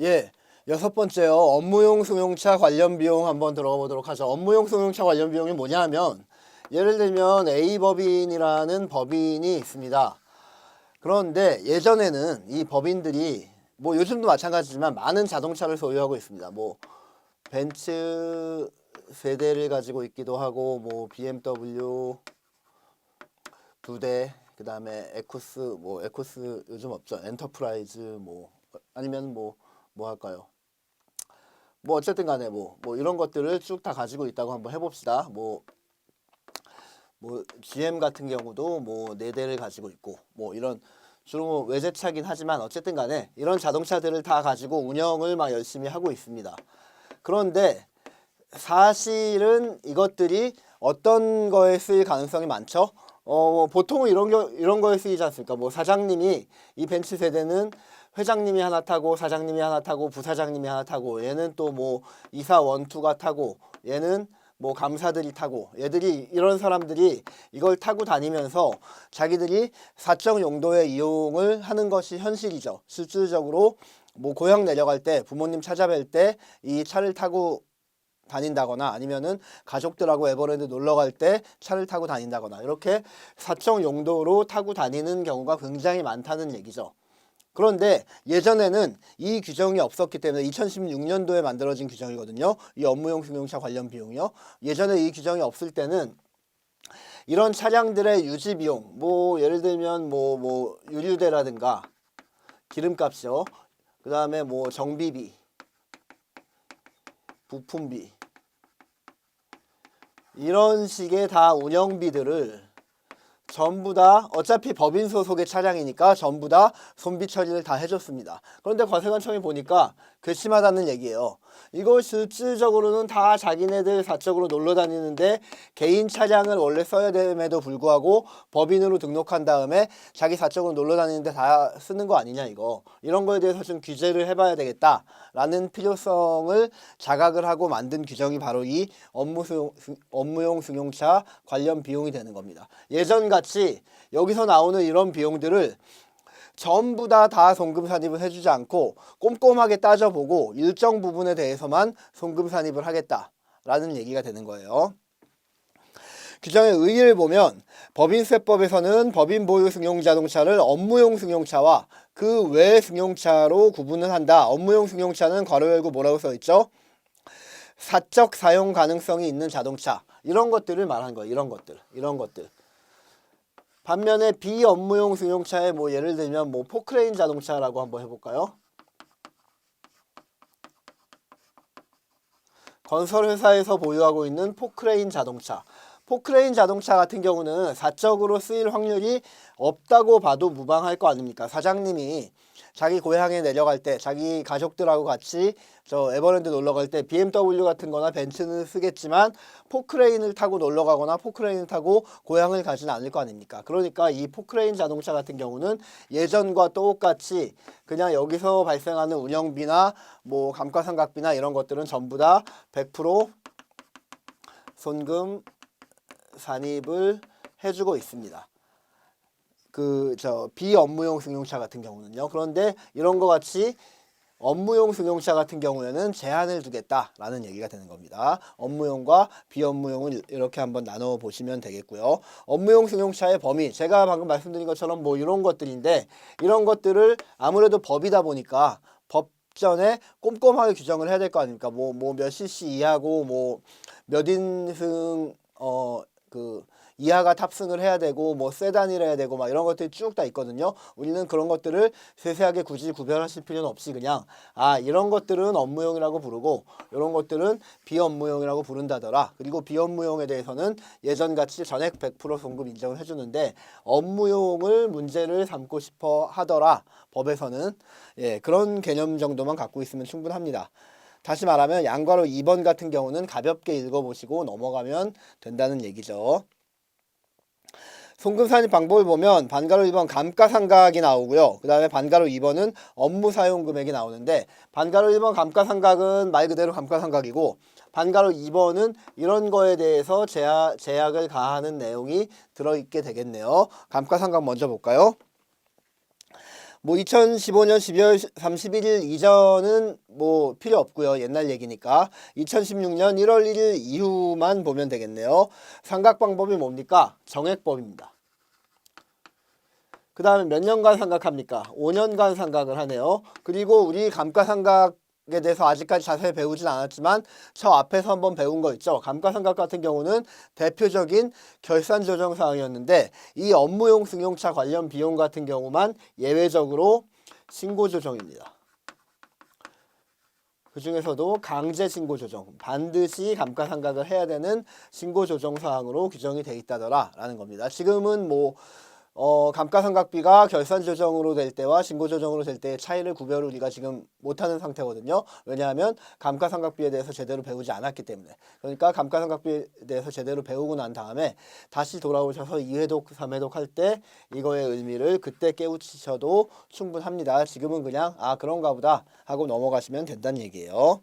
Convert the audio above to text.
예, 여섯 번째요. 업무용 승용차 관련 비용 한번 들어가 보도록 하죠. 업무용 승용차 관련 비용이 뭐냐 하면 예를 들면 A법인이라는 법인이 있습니다. 그런데 예전에는 이 법인들이 뭐 요즘도 마찬가지지만 많은 자동차를 소유하고 있습니다. 뭐 벤츠 세대를 가지고 있기도 하고 뭐 BMW 두 대, 그 다음에 에쿠스 요즘 없죠. 엔터프라이즈 뭐 아니면 뭐 할까요? 뭐 어쨌든 간에 뭐 이런 것들을 쭉 다 가지고 있다고 한번 해봅시다. 뭐 GM 같은 경우도 뭐 4대를 가지고 있고 뭐 이런 주로 외제차긴 하지만 어쨌든 간에 이런 자동차들을 다 가지고 운영을 막 열심히 하고 있습니다. 그런데 사실은 이것들이 어떤 거에 쓰일 가능성이 많죠? 보통은 이런 거에 쓰이지 않습니까? 뭐 사장님이 이 벤츠 세대는 회장님이 하나 타고 사장님이 하나 타고 부사장님이 하나 타고 얘는 또 뭐 이사 원투가 타고 얘는 뭐 감사들이 타고 얘들이 이런 사람들이 이걸 타고 다니면서 자기들이 사적 용도의 이용을 하는 것이 현실이죠. 실질적으로 뭐 고향 내려갈 때 부모님 찾아뵐 때 이 차를 타고 다닌다거나 아니면은 가족들하고 에버랜드 놀러 갈 때 차를 타고 다닌다거나 이렇게 사적 용도로 타고 다니는 경우가 굉장히 많다는 얘기죠. 그런데 예전에는 이 규정이 없었기 때문에 2016년도에 만들어진 규정이거든요. 이 업무용 승용차 관련 비용이요. 예전에 이 규정이 없을 때는 이런 차량들의 유지 비용, 뭐 예를 들면 뭐 유류대라든가 기름값이요. 그 다음에 뭐 정비비, 부품비 이런 식의 다 운영비들을 전부 다 어차피 법인 소속의 차량이니까 전부 다 손비 처리를 다 해줬습니다. 그런데 과세관청이 보니까 괘씸하다는 얘기예요. 이걸 실질적으로는 다 자기네들 사적으로 놀러 다니는데 개인 차량을 원래 써야 됨에도 불구하고 법인으로 등록한 다음에 자기 사적으로 놀러 다니는데 다 쓰는 거 아니냐 이거. 이런 거에 대해서 좀 규제를 해봐야 되겠다라는 필요성을 자각을 하고 만든 규정이 바로 이 업무용 승용차 관련 비용이 되는 겁니다. 예전같이 여기서 나오는 이런 비용들을 전부 다 송금 산입을 해주지 않고 꼼꼼하게 따져보고 일정 부분에 대해서만 송금 산입을 하겠다라는 얘기가 되는 거예요. 규정의 의의를 보면 법인세법에서는 법인 보유 승용 자동차를 업무용 승용차와 그 외 승용차로 구분을 한다. 업무용 승용차는 괄호 열고 뭐라고 써있죠? 사적 사용 가능성이 있는 자동차 이런 것들을 말한 거예요. 이런 것들. 반면에 비업무용 승용차에 뭐 예를 들면 뭐 포크레인 자동차라고 한번 해볼까요? 건설회사에서 보유하고 있는 포크레인 자동차. 포크레인 자동차 같은 경우는 사적으로 쓰일 확률이 없다고 봐도 무방할 거 아닙니까? 사장님이 자기 고향에 내려갈 때 자기 가족들하고 같이 저 에버랜드 놀러 갈 때 BMW 같은 거나 벤츠는 쓰겠지만 포크레인을 타고 놀러 가거나 포크레인을 타고 고향을 가지는 않을 거 아닙니까? 그러니까 이 포크레인 자동차 같은 경우는 예전과 똑같이 그냥 여기서 발생하는 운영비나 뭐 감가상각비나 이런 것들은 전부 다 100% 손금 산입을 해주고 있습니다. 비업무용 승용차 같은 경우는요. 그런데 이런 거 같이 업무용 승용차 같은 경우에는 제한을 두겠다라는 얘기가 되는 겁니다. 업무용과 비업무용을 이렇게 한번 나눠 보시면 되겠고요. 업무용 승용차의 범위, 제가 방금 말씀드린 것처럼 뭐 이런 것들인데 이런 것들을 아무래도 법이다 보니까 법전에 꼼꼼하게 규정을 해야 될 거 아닙니까? 뭐 몇 cc 이하고 뭐 몇 인승 이하가 탑승을 해야 되고 뭐 세단이라 해야 되고 막 이런 것들이 쭉 다 있거든요. 우리는 그런 것들을 세세하게 굳이 구별하실 필요는 없이 그냥 이런 것들은 업무용이라고 부르고 이런 것들은 비업무용이라고 부른다더라. 그리고 비업무용에 대해서는 예전같이 전액 100% 송금 인정을 해주는데 업무용을 문제를 삼고 싶어 하더라. 법에서는 그런 개념 정도만 갖고 있으면 충분합니다. 다시 말하면 양괄호 2번 같은 경우는 가볍게 읽어보시고 넘어가면 된다는 얘기죠. 송금 산입 방법을 보면 반가로 1번 감가상각이 나오고요. 그 다음에 반가로 2번은 업무 사용 금액이 나오는데 반가로 1번 감가상각은 말 그대로 감가상각이고 반가로 2번은 이런 거에 대해서 제약을 가하는 내용이 들어있게 되겠네요. 감가상각 먼저 볼까요? 뭐 2015년 12월 31일 이전은 뭐 필요 없고요. 옛날 얘기니까 2016년 1월 1일 이후만 보면 되겠네요. 삼각 방법이 뭡니까? 정액법입니다. 그 다음에 몇 년간 삼각합니까? 5년간 삼각을 하네요. 그리고 우리 감가상각에 대해서 아직까지 자세히 배우진 않았지만 저 앞에서 한번 배운 거 있죠. 감가상각 같은 경우는 대표적인 결산조정 사항이었는데 이 업무용 승용차 관련 비용 같은 경우만 예외적으로 신고조정입니다. 그 중에서도 강제 신고조정, 반드시 감가상각을 해야 되는 신고조정 사항으로 규정이 돼 있다더라 라는 겁니다. 지금은 뭐 감가상각비가 결산조정으로 될 때와 신고조정으로 될 때의 차이를 구별을 우리가 지금 못하는 상태거든요. 왜냐하면 감가상각비에 대해서 제대로 배우지 않았기 때문에. 그러니까 감가상각비에 대해서 제대로 배우고 난 다음에 다시 돌아오셔서 2회독, 3회독 할 때 이거의 의미를 그때 깨우치셔도 충분합니다. 지금은 그냥 아 그런가 보다 하고 넘어가시면 된다는 얘기예요.